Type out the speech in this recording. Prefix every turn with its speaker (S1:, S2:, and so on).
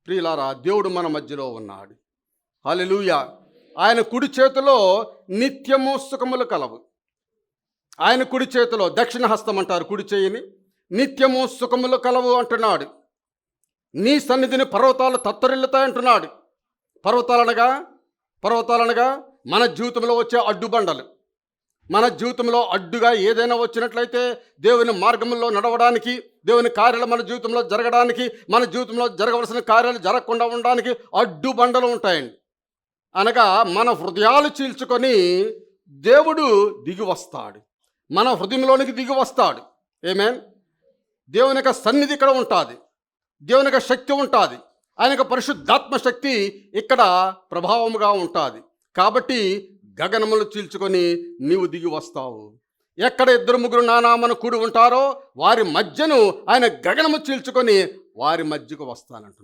S1: ప్రియులారా, దేవుడు మన మధ్యలో ఉన్నాడు. హల్లెలూయా. ఆయన కుడి చేతిలో నిత్యము సుఖములు కలవు. ఆయన కుడి చేతిలో, దక్షిణ హస్తం అంటారు కుడి చేయిని, నిత్యము సుఖములు కలవు అంటున్నాడు. నీ సన్నిధిని పర్వతాలు తత్తరిల్లుతాయి అంటున్నాడు. పర్వతాలనగా మన జీవితంలో వచ్చే అడ్డుబండలు. మన జీవితంలో అడ్డుగా ఏదైనా వచ్చినట్లయితే దేవుని మార్గంలో నడవడానికి, దేవుని కార్యాలు మన జీవితంలో జరగడానికి, మన జీవితంలో జరగవలసిన కార్యాలు జరగకుండా ఉండడానికి అడ్డుబండలు ఉంటాయండి. అనగా మన హృదయాలు చీల్చుకొని దేవుడు దిగి వస్తాడు, మన హృదయంలోనికి దిగి వస్తాడు. ఆమేన్. దేవుని యొక్క సన్నిధి ఇక్కడ ఉంటుంది, దేవుని యొక్క శక్తి ఉంటుంది, ఆయన యొక్క పరిశుద్ధాత్మ శక్తి ఇక్కడ ప్రభావముగా ఉంటుంది. కాబట్టి గగనములు చీల్చుకొని నీవు దిగి వస్తావు. ఎక్కడ 2-3 నా నామమున కూడి ఉంటారో వారి మధ్యను ఆయన గగనము చీల్చుకొని వారి మధ్యకు వస్తానంటున్నాడు.